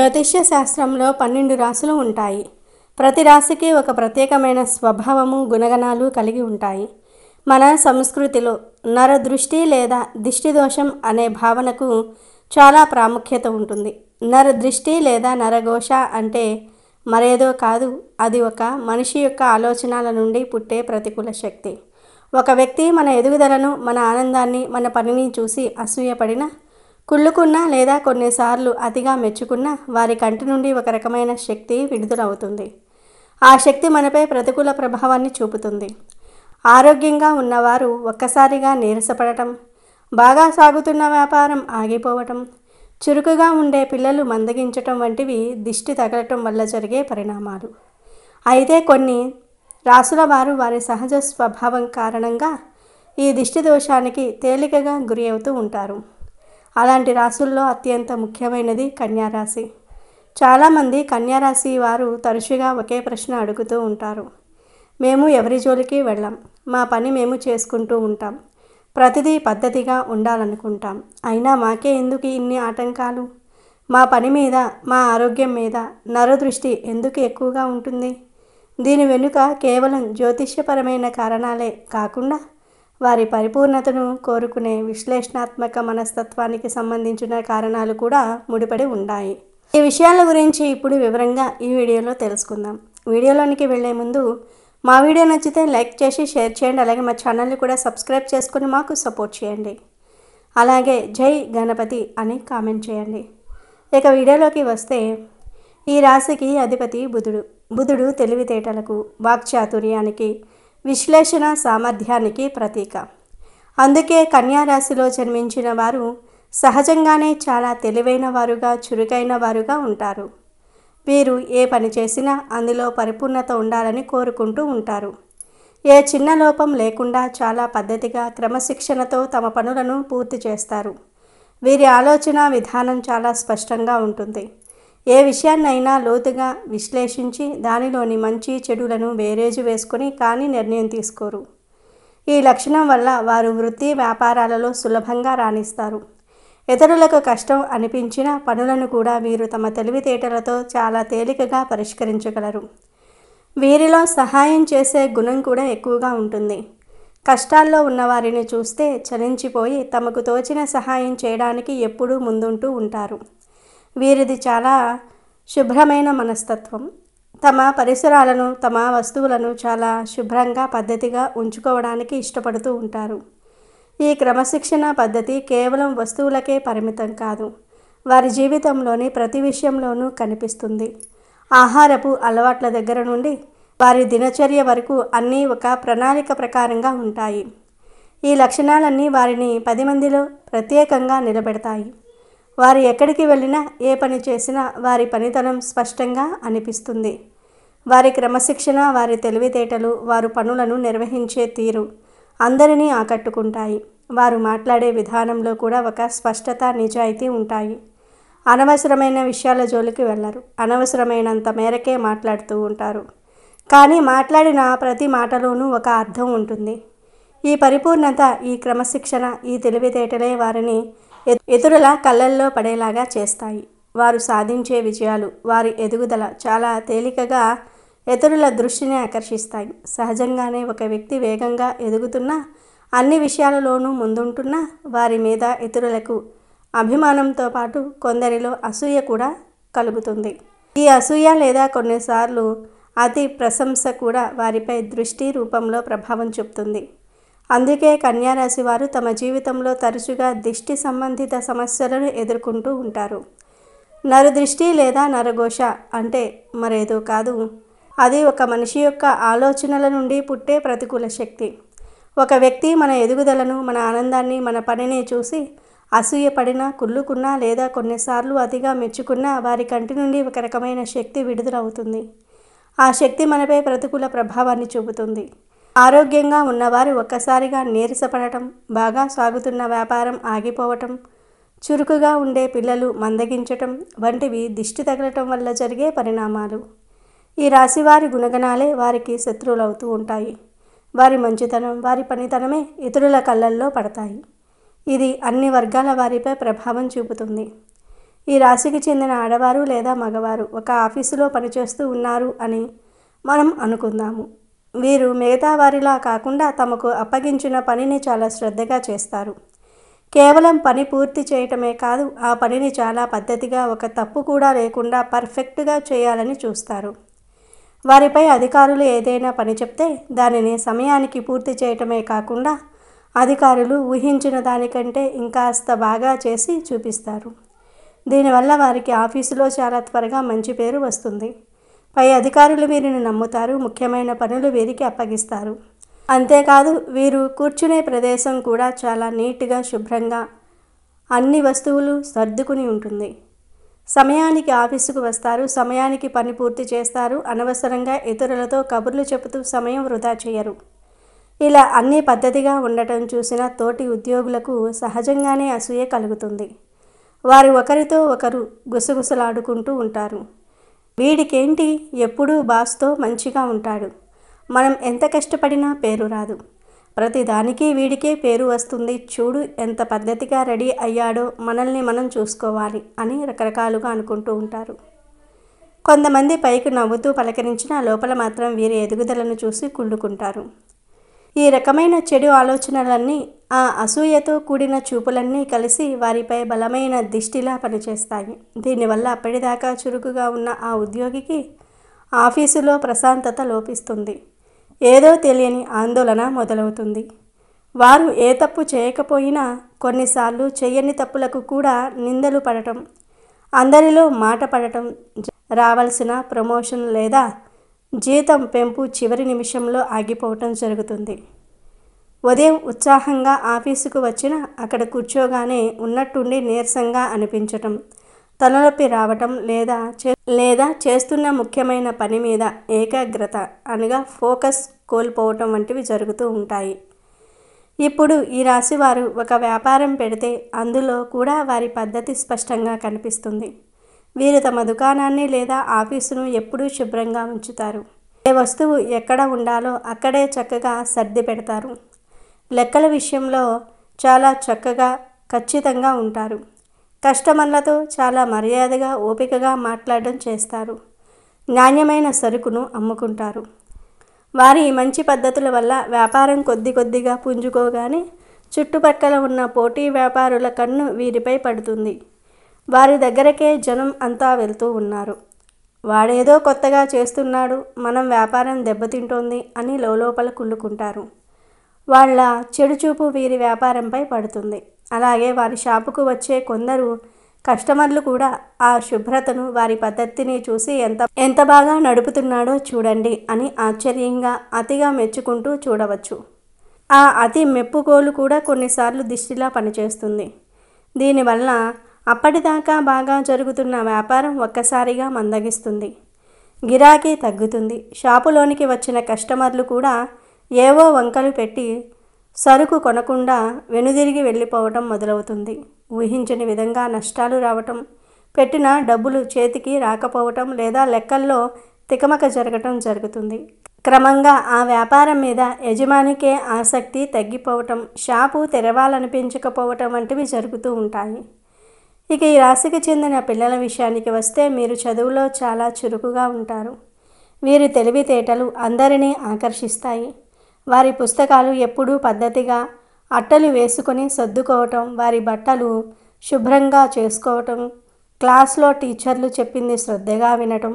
జ్యోతిష్య శాస్త్రంలో 12 రాశులు ఉంటాయి. ప్రతి రాశికి ఒక ప్రత్యేకమైన స్వభావము, గుణగణాలు కలిగి ఉంటాయి. మన సంస్కృతిలో నరదృష్టి లేదా దిష్టి దోషం అనే భావనకు చాలా ప్రాముఖ్యత ఉంటుంది. నరదృష్టి లేదా నరఘోష అంటే మరేదో కాదు, అది ఒక మనిషి యొక్క ఆలోచనల నుండి పుట్టే ప్రతికూల శక్తి. ఒక వ్యక్తి మన ఎదుగుదలను, మన ఆనందాన్ని, మన పనిని చూసి అసూయపడిన, కుళ్ళుకున్నా లేదా కొన్నిసార్లు అతిగా మెచ్చుకున్నా వారి కంటి నుండి ఒక రకమైన శక్తి విడుదలవుతుంది. ఆ శక్తి మనపై ప్రతికూల ప్రభావాన్ని చూపుతుంది. ఆరోగ్యంగా ఉన్నవారు ఒక్కసారిగా నీరసపడటం, బాగా సాగుతున్న వ్యాపారం ఆగిపోవటం, చురుకుగా ఉండే పిల్లలు మందగించటం వంటివి దిష్టి తగలటం వల్ల జరిగే పరిణామాలు. అయితే కొన్ని రాసుల వారు వారి సహజ స్వభావం కారణంగా ఈ దిష్టి దోషానికి తేలికగా గురి అవుతూ ఉంటారు. అలాంటి రాసుల్లో అత్యంత ముఖ్యమైనది కన్యారాశి. చాలామంది కన్యారాశి వారు తరచుగా ఒకే ప్రశ్న అడుగుతూ ఉంటారు. మేము ఎవరి జోలికి వెళ్ళాం, మా పని మేము చేసుకుంటూ ఉంటాం, ప్రతిదీ పద్ధతిగా ఉండాలనుకుంటాం, అయినా మాకే ఎందుకు ఇన్ని ఆటంకాలు? మా పని మీద, మా ఆరోగ్యం మీద నరదృష్టి ఎందుకు ఎక్కువగా ఉంటుంది? దీని వెనుక కేవలం జ్యోతిష్యపరమైన కారణాలే కాకుండా వారి పరిపూర్ణతను కోరుకునే విశ్లేషణాత్మక మనస్తత్వానికి సంబంధించిన కారణాలు కూడా ముడిపడి ఉన్నాయి. ఈ విషయాల గురించి ఇప్పుడు వివరంగా ఈ వీడియోలో తెలుసుకుందాం. వీడియోలోనికి వెళ్లే ముందు మా వీడియో నచ్చితే లైక్ చేసి షేర్ చేయండి. అలాగే మా ఛానల్ని కూడా సబ్స్క్రైబ్ చేసుకుని మాకు సపోర్ట్ చేయండి. అలాగే జై గణపతి అని కామెంట్ చేయండి. ఇక వీడియోలోకి వస్తే, ఈ రాశికి అధిపతి బుధుడు. బుధుడు తెలివితేటలకు, వాక్చాతుర్యానికి, విశ్లేషణ సామర్థ్యానికి ప్రతీక. అందుకే కన్యారాశిలో జన్మించిన వారు సహజంగానే చాలా తెలివైన వారుగా, చురుకైన వారుగా ఉంటారు. వీరు ఏ పని చేసినా అందులో పరిపూర్ణత ఉండాలని కోరుకుంటూ ఉంటారు. ఏ చిన్న లోపం లేకుండా చాలా పద్ధతిగా, క్రమశిక్షణతో తమ పనులను పూర్తి చేస్తారు. వీరి ఆలోచన విధానం చాలా స్పష్టంగా ఉంటుంది. ఏ విషయాన్నైనా లోతుగా విశ్లేషించి దానిలోని మంచి చెడులను బేరేజు వేసుకొని కానీ నిర్ణయం తీసుకోరు. ఈ లక్షణం వల్ల వారు వృత్తి వ్యాపారాలలో సులభంగా రాణిస్తారు. ఇతరులకు కష్టం అనిపించిన పనులను కూడా వీరు తమ తెలివితేటలతో చాలా తేలికగా పరిష్కరించగలరు. వీరిలో సహాయం చేసే గుణం కూడా ఎక్కువగా ఉంటుంది. కష్టాల్లో ఉన్నవారిని చూస్తే చలించిపోయి తమకు తోచిన సహాయం చేయడానికి ఎప్పుడూ ముందుంటూ ఉంటారు. వీరిది చాలా శుభ్రమైన మనస్తత్వం. తమ పరిసరాలను, తమ వస్తువులను చాలా శుభ్రంగా, పద్ధతిగా ఉంచుకోవడానికి ఇష్టపడుతూ ఉంటారు. ఈ క్రమశిక్షణ పద్ధతి కేవలం వస్తువులకే పరిమితం కాదు, వారి జీవితంలోని ప్రతి విషయంలోనూ కనిపిస్తుంది. ఆహారపు అలవాట్ల దగ్గర నుండి వారి దినచర్య వరకు అన్నీ ఒక ప్రణాళిక ప్రకారంగా ఉంటాయి. ఈ లక్షణాలన్నీ వారిని 10 మందిలో ప్రత్యేకంగా నిలబెడతాయి. వారు ఎక్కడికి వెళ్ళినా, ఏ పని చేసినా వారి పనితనం స్పష్టంగా అనిపిస్తుంది. వారి క్రమశిక్షణ, వారి తెలివితేటలు, వారు పనులను నిర్వహించే తీరు అందరినీ ఆకట్టుకుంటాయి. వారు మాట్లాడే విధానంలో కూడా ఒక స్పష్టత, నిజాయితీ ఉంటాయి. అనవసరమైన విషయాల జోలికి వెళ్ళరు. అనవసరమైనంత మేరకే మాట్లాడుతూ ఉంటారు. కానీ మాట్లాడిన ప్రతి మాటలోనూ ఒక అర్థం ఉంటుంది. ఈ పరిపూర్ణత, ఈ క్రమశిక్షణ, ఈ తెలివితేటలే వారిని ఇతరుల కళ్ళల్లో పడేలాగా చేస్తాయి. వారు సాధించే విజయాలు, వారి ఎదుగుదల చాలా తేలికగా ఇతరుల దృష్టిని ఆకర్షిస్తాయి. సహజంగానే ఒక వ్యక్తి వేగంగా ఎదుగుతున్నా, అన్ని విషయాలలోనూ ముందుంటున్నా వారి మీద ఇతరులకు అభిమానంతో పాటు కొందరిలో అసూయ కూడా కలుగుతుంది. ఈ అసూయ లేదా కొన్నిసార్లు అతి ప్రశంస కూడా వారిపై దృష్టి రూపంలో ప్రభావం చూపుతుంది. అందుకే కన్యారాశి వారు తమ జీవితంలో తరచుగా దిష్టి సంబంధిత సమస్యలను ఎదుర్కొంటూ ఉంటారు. నరదృష్టి లేదా నరఘోష అంటే మరేదో కాదు, అది ఒక మనిషి యొక్క ఆలోచనల నుండి పుట్టే ప్రతికూల శక్తి. ఒక వ్యక్తి మన ఎదుగుదలను, మన ఆనందాన్ని, మన పనిని చూసి అసూయపడినా, కుళ్ళుకున్నా లేదా కొన్నిసార్లు అతిగా మెచ్చుకున్నా వారి కంటి నుండి ఒక రకమైన శక్తి విడుదలవుతుంది. ఆ శక్తి మనపై ప్రతికూల ప్రభావాన్ని చూపుతుంది. ఆరోగ్యంగా ఉన్నవారు ఒక్కసారిగా నీరసపడటం, బాగా సాగుతున్న వ్యాపారం ఆగిపోవటం, చురుకుగా ఉండే పిల్లలు మందగించటం వంటివి దిష్టి తగలటం వల్ల జరిగే పరిణామాలు. ఈ రాశివారి గుణగణాలే వారికి శత్రువులవుతూ ఉంటాయి. వారి మంచితనం, వారి పనితనమే ఇతరుల కళ్ళల్లో పడతాయి. ఇది అన్ని వర్గాల వారిపై ప్రభావం చూపుతుంది. ఈ రాశికి చెందిన ఆడవారు లేదా మగవారు ఒక ఆఫీసులో పనిచేస్తూ ఉన్నారు అని మనం అనుకుందాము. వీరు మిగతా వారిలా కాకుండా తమకు అప్పగించిన పనిని చాలా శ్రద్ధగా చేస్తారు. కేవలం పని పూర్తి చేయటమే కాదు, ఆ పనిని చాలా పద్ధతిగా, ఒక తప్పు కూడా లేకుండా పర్ఫెక్ట్గా చేయాలని చూస్తారు. వారిపై అధికారులు ఏదైనా పని చెప్తే దానిని సమయానికి పూర్తి చేయటమే కాకుండా అధికారులు ఊహించిన దానికంటే ఇంకాస్త బాగా చేసి చూపిస్తారు. దీనివల్ల వారికి ఆఫీసులో చాలా త్వరగా మంచి పేరు వస్తుంది. పై అధికారులు వీరిని నమ్ముతారు, ముఖ్యమైన పనులు వీరికి అప్పగిస్తారు. అంతేకాదు, వీరు కూర్చునే ప్రదేశం కూడా చాలా నీట్గా, శుభ్రంగా, అన్ని వస్తువులు సర్దుకుని ఉంటుంది. సమయానికి ఆఫీసుకు వస్తారు, సమయానికి పని పూర్తి చేస్తారు, అనవసరంగా ఇతరులతో కబుర్లు చెబుతూ సమయం వృధా చేయరు. ఇలా అన్ని పద్ధతిగా ఉండటం చూసిన తోటి ఉద్యోగులకు సహజంగానే అసూయ కలుగుతుంది. వారు ఒకరితో ఒకరు గుసగుసలాడుకుంటూ ఉంటారు. వీడికేంటి ఎప్పుడూ బాస్తో మంచిగా ఉంటాడు, మనం ఎంత కష్టపడినా పేరు రాదు, ప్రతిదానికి వీడికే పేరు వస్తుంది, చూడు ఎంత పద్ధతిగా రెడీ అయ్యాడో, మనల్ని మనం చూసుకోవాలి అని రకరకాలుగా అనుకుంటూ ఉంటారు. కొంతమంది పైకి నవ్వుతూ పలకరించినా లోపల మాత్రం వీరి ఎదుగుదలను చూసి కుళ్ళుకుంటారు. ఈ రకమైన చెడు ఆలోచనలన్నీ, ఆ అసూయతో కూడిన చూపులన్నీ కలిసి వారిపై బలమైన దిష్టిలా పనిచేస్తాయి. దీనివల్ల అప్పటిదాకా చురుకుగా ఉన్న ఆ ఉద్యోగికి ఆఫీసులో ప్రశాంతత లోపిస్తుంది. ఏదో తెలియని ఆందోళన మొదలవుతుంది. వారు ఏ తప్పు చేయకపోయినా కొన్నిసార్లు చేయని తప్పులకు కూడా నిందలు పడటం, అందరిలో మాట పడటం, రావాల్సిన ప్రమోషన్ లేదా జీతం పెంపు చివరి నిమిషంలో ఆగిపోవటం జరుగుతుంది. ఉదయం ఉత్సాహంగా ఆఫీసుకు వచ్చినా అక్కడ కూర్చోగానే ఉన్నట్టుండి నీరసంగా అనిపించటం, తలనొప్పి రావటం లేదా చేస్తున్న ముఖ్యమైన పని మీద ఏకాగ్రత అనగా ఫోకస్ కోల్పోవటం వంటివి జరుగుతూ ఉంటాయి. ఇప్పుడు ఈ రాశి వారు ఒక వ్యాపారం పెడితే అందులో కూడా వారి పద్ధతి స్పష్టంగా కనిపిస్తుంది. వీరు తమ దుకాణాన్ని లేదా ఆఫీసును ఎప్పుడూ శుభ్రంగా ఉంచుతారు. ఏ వస్తువు ఎక్కడ ఉండాలో అక్కడే చక్కగా సర్ది పెడతారు. లెక్కల విషయంలో చాలా చక్కగా, ఖచ్చితంగా ఉంటారు. కస్టమర్లతో చాలా మర్యాదగా, ఓపికగా మాట్లాడడం చేస్తారు. నాణ్యమైన సరుకును అమ్ముకుంటారు. వారి మంచి పద్ధతుల వల్ల వ్యాపారం కొద్దిగా పుంజుకోగానే చుట్టుపక్కల ఉన్న పోటీ వ్యాపారుల కన్ను వీరిపై పడుతుంది. వారి దగ్గరకే జనం అంతా వెళ్తూ ఉన్నారు. వాడేదో కొత్తగా చేస్తున్నాడు, మనం వ్యాపారం దెబ్బతింటోంది అని లోపల కుళ్ళుకుంటారు. వాళ్ళ చెడుచూపు వీరి వ్యాపారంపై పడుతుంది. అలాగే వారి షాపుకు వచ్చే కొందరు కస్టమర్లు కూడా ఆ శుభ్రతను, వారి పద్ధతిని చూసి ఎంత బాగా నడుపుతున్నాడో చూడండి అని ఆశ్చర్యంగా, అతిగా మెచ్చుకుంటూ చూడవచ్చు. ఆ అతి మెప్పుకోలు కూడా కొన్నిసార్లు దిష్టిలా పనిచేస్తుంది. దీనివల్ల అప్పటిదాకా బాగా జరుగుతున్న వ్యాపారం ఒక్కసారిగా మందగిస్తుంది. గిరాకీ తగ్గుతుంది. షాపులోనికి వచ్చిన కస్టమర్లు కూడా ఏవో వంకలు పెట్టి సరుకు కొనకుండా వెనుదిరిగి వెళ్ళిపోవటం మొదలవుతుంది. ఊహించని విధంగా నష్టాలు రావటం, పెట్టిన డబ్బులు చేతికి రాకపోవటం లేదా లెక్కల్లో తికమక జరగటం జరుగుతుంది. క్రమంగా ఆ వ్యాపారం మీద యజమానికే ఆసక్తి తగ్గిపోవటం, షాపు తెరవాలనిపించకపోవటం వంటివి జరుగుతూ ఉంటాయి. ఇక ఈ రాశికి చెందిన పిల్లల విషయానికి వస్తే మీరు చదువులో చాలా చురుకుగా ఉంటారు. వీరి తెలివితేటలు అందరినీ ఆకర్షిస్తాయి. వారి పుస్తకాలు ఎప్పుడూ పద్ధతిగా అట్టలు వేసుకొని సర్దుకోవటం, వారి బట్టలు శుభ్రంగా చేసుకోవటం, క్లాస్లో టీచర్లు చెప్పింది శ్రద్ధగా వినటం,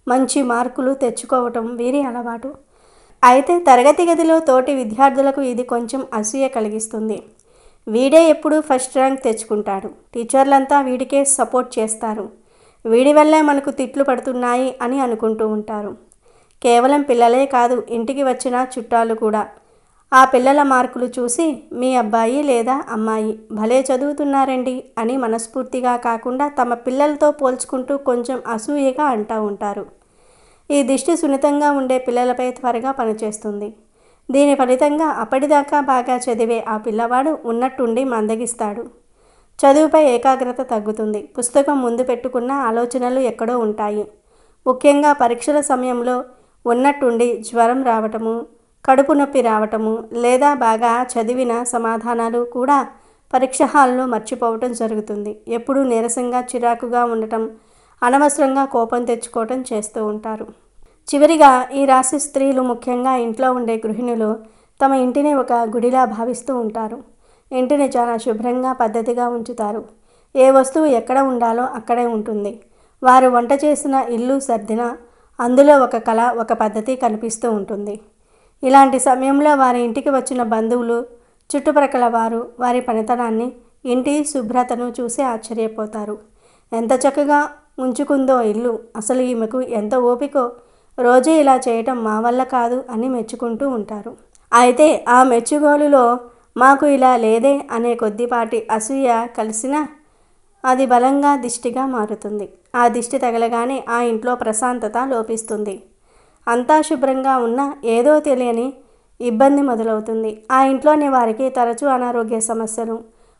మంచి మార్కులు తెచ్చుకోవటం వీరి అలవాటు. అయితే తరగతి గదిలో తోటి విద్యార్థులకు ఇది కొంచెం అసూయ కలిగిస్తుంది. వీడే ఎప్పుడూ ఫస్ట్ ర్యాంక్ తెచ్చుకుంటాడు, టీచర్లంతా వీడికే సపోర్ట్ చేస్తారు, వీడి వల్లే మనకు తిట్లు పడుతున్నాయి అని అనుకుంటూ ఉంటారు. కేవలం పిల్లలే కాదు, ఇంటికి వచ్చిన చుట్టాలు కూడా ఆ పిల్లల మార్కులు చూసి మీ అబ్బాయి లేదా అమ్మాయి భలే చదువుతున్నారండి అని మనస్ఫూర్తిగా కాకుండా తమ పిల్లలతో పోల్చుకుంటూ కొంచెం అసూయగా అంటూ ఉంటారు. ఈ దిష్టి సున్నితంగా ఉండే పిల్లలపై త్వరగా పనిచేస్తుంది. దీని ఫలితంగా అప్పటిదాకా బాగా చదివే ఆ పిల్లవాడు ఉన్నట్టుండి మందగిస్తాడు. చదువుపై ఏకాగ్రత తగ్గుతుంది. పుస్తకం ముందు పెట్టుకున్న ఆలోచనలు ఎక్కడో ఉంటాయి. ముఖ్యంగా పరీక్షల సమయంలో ఉన్నట్టుండి జ్వరం రావటము, కడుపు నొప్పి రావటము లేదా బాగా చదివిన సమాధానాలు కూడా పరీక్ష హాల్లో మర్చిపోవటం జరుగుతుంది. ఎప్పుడూ నీరసంగా చిరాకుగా ఉండటం, అనవసరంగా కోపం తెచ్చుకోవటం చేస్తూ ఉంటారు. చివరిగా ఈ రాశి స్త్రీలు, ముఖ్యంగా ఇంట్లో ఉండే గృహిణులు, తమ ఇంటిని ఒక గుడిలా భావిస్తూ ఉంటారు. ఇంటిని చాలా శుభ్రంగా పద్ధతిగా ఉంచుతారు. ఏ వస్తువు ఎక్కడ ఉండాలో అక్కడే ఉంటుంది. వారు వంట చేసిన, ఇల్లు సర్దినా అందులో ఒక కళ, ఒక పద్ధతి కనిపిస్తూ ఉంటుంది. ఇలాంటి సమయంలో వారి ఇంటికి వచ్చిన బంధువులు, చుట్టుప్రక్కల వారు వారి పనితనాన్ని, ఇంటి శుభ్రతను చూసి ఆశ్చర్యపోతారు. ఎంత చక్కగా ఉంచుకుందో ఇల్లు, అసలు ఈమెకు ఎంత ఓపికో, రోజూ ఇలా చేయటం మా వల్ల కాదు అని మెచ్చుకుంటూ ఉంటారు. అయితే ఆ మెచ్చుగోలులో మాకు ఇలా లేదే అనే కొద్దిపాటి అసూయ కలిసినా అది బలంగా దిష్టిగా మారుతుంది. ఆ దిష్టి తగలగానే ఆ ఇంట్లో ప్రశాంతత లోపిస్తుంది. అంతా శుభ్రంగా ఉన్నా ఏదో తెలియని ఇబ్బంది మొదలవుతుంది. ఆ ఇంట్లోని వారికి తరచూ అనారోగ్య సమస్యలు,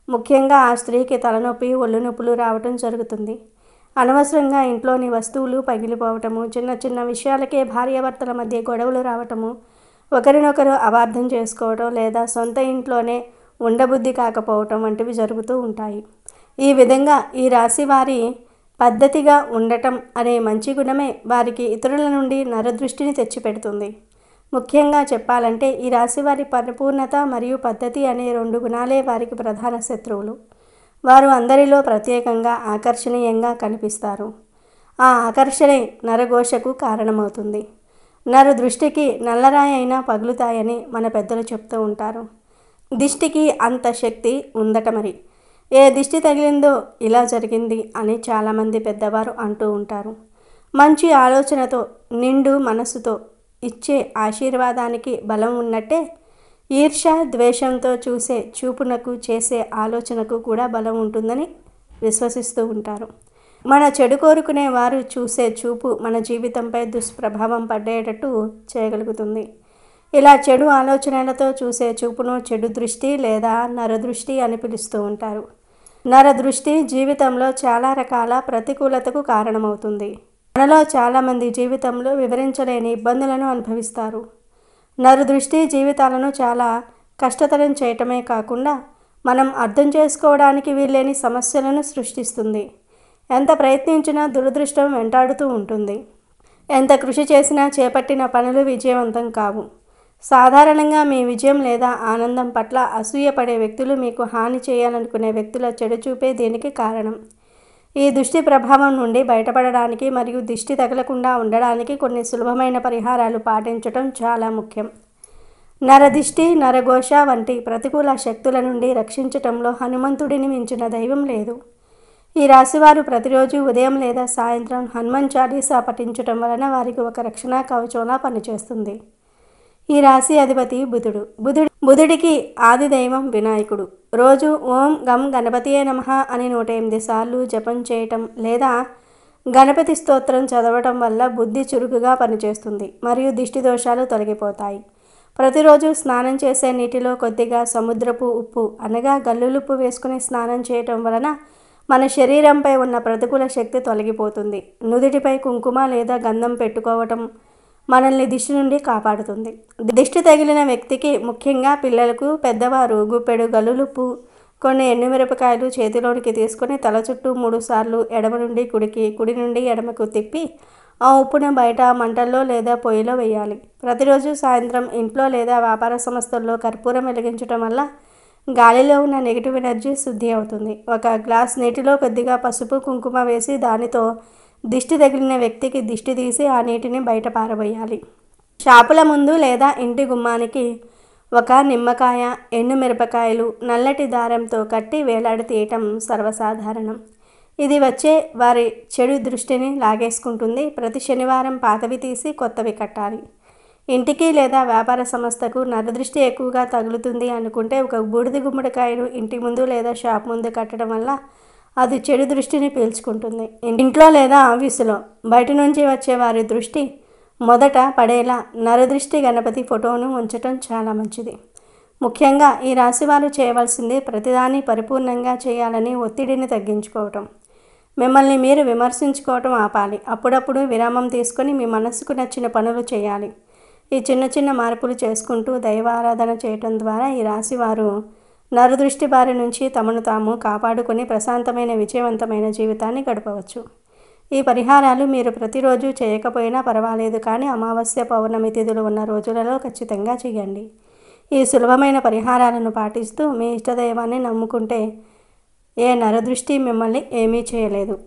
ముఖ్యంగా ఆ స్త్రీకి తలనొప్పి, ఒళ్ళు నొప్పులు రావటం జరుగుతుంది. అనవసరంగా ఇంట్లోని వస్తువులు పగిలిపోవటము, చిన్న చిన్న విషయాలకే భార్యాభర్తల మధ్య గొడవలు రావటము, ఒకరినొకరు అపార్థం చేసుకోవటం లేదా సొంత ఇంట్లోనే ఉండబుద్ధి కాకపోవటం వంటివి జరుగుతూ ఉంటాయి. ఈ విధంగా ఈ రాశి వారి పద్ధతిగా ఉండటం అనే మంచి గుణమే వారికి ఇతరుల నుండి నరదృష్టిని తెచ్చిపెడుతుంది. ముఖ్యంగా చెప్పాలంటే ఈ రాశి వారి పరిపూర్ణత మరియు పద్ధతి అనే 2 గుణాలే వారికి ప్రధాన శత్రువులు. వారు అందరిలో ప్రత్యేకంగా, ఆకర్షణీయంగా కనిపిస్తారు. ఆ ఆకర్షణే నరఘోషకు కారణమవుతుంది. నరు దృష్టికి నల్లరాయి అయినా పగులుతాయని మన పెద్దలు చెప్తూ ఉంటారు. దిష్టికి అంత శక్తి ఉందట మరి. ఏ దిష్టి తగిలిందో ఇలా జరిగింది అని చాలామంది పెద్దవారు అంటూ ఉంటారు. మంచి ఆలోచనతో, నిండు మనసుతో ఇచ్చే ఆశీర్వాదానికి బలం ఉన్నట్టే ఈర్ష్య, ద్వేషంతో చూసే చూపునకు, చేసే ఆలోచనకు కూడా బలం ఉంటుందని విశ్వసిస్తూ ఉంటారు. మన చెడు కోరుకునే వారు చూసే చూపు మన జీవితంపై దుష్ప్రభావం పడేటట్టు చేయగలుగుతుంది. ఇలా చెడు ఆలోచనలతో చూసే చూపును చెడు దృష్టి లేదా నరదృష్టి అని పిలుస్తూ ఉంటారు. నరదృష్టి జీవితంలో చాలా రకాల ప్రతికూలతకు కారణమవుతుంది. మనలో చాలామంది జీవితంలో వివరించలేని ఇబ్బందులను అనుభవిస్తారు. నరదృష్టి జీవితాలను చాలా కష్టతరం చేయటమే కాకుండా మనం అర్థం చేసుకోవడానికి వీల్లేని సమస్యలను సృష్టిస్తుంది. ఎంత ప్రయత్నించినా దురదృష్టం వెంటాడుతూ ఉంటుంది. ఎంత కృషి చేసినా చేపట్టిన పనులు విజయవంతం కావు. సాధారణంగా మీ విజయం లేదా ఆనందం పట్ల అసూయపడే వ్యక్తులు, మీకు హాని చేయాలనుకునే వ్యక్తుల చెడుచూపే దీనికి కారణం. ఈ దుష్టి ప్రభావం నుండి బయటపడడానికి మరియు దిష్టి తగలకుండా ఉండడానికి కొన్ని సులభమైన పరిహారాలు పాటించడం చాలా ముఖ్యం. నరదిష్టి, నరఘోష వంటి ప్రతికూల శక్తుల నుండి రక్షించటంలో హనుమంతుడిని మించిన దైవం లేదు. ఈ రాశివారు ప్రతిరోజు ఉదయం లేదా సాయంత్రం హనుమాన్ చాలీసా పఠించటం వలన వారికి ఒక రక్షణ కవచంలా పనిచేస్తుంది. ఈ రాశి అధిపతి బుధుడు. బుధుడికి ఆది దైవం వినాయకుడు. రోజు ఓం గం గణపతియే నమః అని 108 సార్లు జపం చేయటం లేదా గణపతి స్తోత్రం చదవటం వల్ల బుద్ధి చురుకుగా పనిచేస్తుంది మరియు దిష్టి దోషాలు తొలగిపోతాయి. ప్రతిరోజు స్నానం చేసే నీటిలో కొద్దిగా సముద్రపు ఉప్పు అనగా గల్లులుప్పు వేసుకుని స్నానం చేయటం వలన మన శరీరంపై ఉన్న ప్రతికూల శక్తి తొలగిపోతుంది. నుదిటిపై కుంకుమ లేదా గంధం పెట్టుకోవటం మనల్ని దిష్టి నుండి కాపాడుతుంది. దిష్టి తగిలిన వ్యక్తికి, ముఖ్యంగా పిల్లలకు, పెద్దవారు గుప్పెడు గల్లులుప్పు, కొన్ని ఎండుమిరపకాయలు చేతిలోనికి తీసుకొని తల చుట్టూ 3 సార్లు ఎడమ నుండి కుడికి, కుడి నుండి ఎడమకు తిప్పి ఆ ఉప్పును బయట మంటల్లో లేదా పొయ్యిలో వేయాలి. ప్రతిరోజు సాయంత్రం ఇంట్లో లేదా వ్యాపార సంస్థల్లో కర్పూరం వెలిగించడం వల్ల గాలిలో ఉన్న నెగిటివ్ ఎనర్జీ శుద్ధి అవుతుంది. ఒక గ్లాస్ నీటిలో కొద్దిగా పసుపు, కుంకుమ వేసి దానితో దిష్టి తగిలిన వ్యక్తికి దిష్టి తీసి ఆ నీటిని బయట పారబోయాలి. షాపుల ముందు లేదా ఇంటి గుమ్మానికి ఒక నిమ్మకాయ, ఎండుమిరపకాయలు నల్లటి దారంతో కట్టి వేలాడి తీయటం సర్వసాధారణం. ఇది వచ్చే వారి చెడు దృష్టిని లాగేసుకుంటుంది. ప్రతి శనివారం పాతవి తీసి కొత్తవి కట్టాలి. ఇంటికి లేదా వ్యాపార సంస్థకు నరదృష్టి ఎక్కువగా తగులుతుంది అనుకుంటే ఒక బూడిద గుమ్మడికాయను ఇంటి ముందు లేదా షాప్ ముందు కట్టడం వల్ల అది చెడు దృష్టిని పీల్చుకుంటుంది. ఇంట్లో లేదా ఆఫీసులో బయట నుంచి వచ్చే వారి దృష్టి మొదట పడేలా నరదృష్టి గణపతి ఫోటోను ఉంచటం చాలా మంచిది. ముఖ్యంగా ఈ రాశివారు చేయవలసింది ప్రతిదాన్ని పరిపూర్ణంగా చేయాలని ఒత్తిడిని తగ్గించుకోవటం. మిమ్మల్ని మీరు విమర్శించుకోవటం ఆపాలి. అప్పుడప్పుడు విరామం తీసుకొని మీ మనసుకు నచ్చిన పనులు చేయాలి. ఈ చిన్న చిన్న మార్పులు చేసుకుంటూ దైవారాధన చేయటం ద్వారా ఈ రాశివారు నరదృష్టి బారి నుంచి తమను తాము కాపాడుకొని ప్రశాంతమైన విజయవంతమైన జీవితాన్ని గడపవచ్చు. ఈ పరిహారాలు మీరు ప్రతిరోజు చేయకపోయినా పర్వాలేదు, కానీ అమావాస్య పౌర్ణమి తిథులు ఉన్న రోజులలో ఖచ్చితంగా చేయండి. ఈ సులభమైన పరిహారాలను పాటిస్తూ మీ ఇష్టదైవాన్ని నమ్ముకుంటే ఏ నరదృష్టి మిమ్మల్ని ఏమీ చేయలేదు.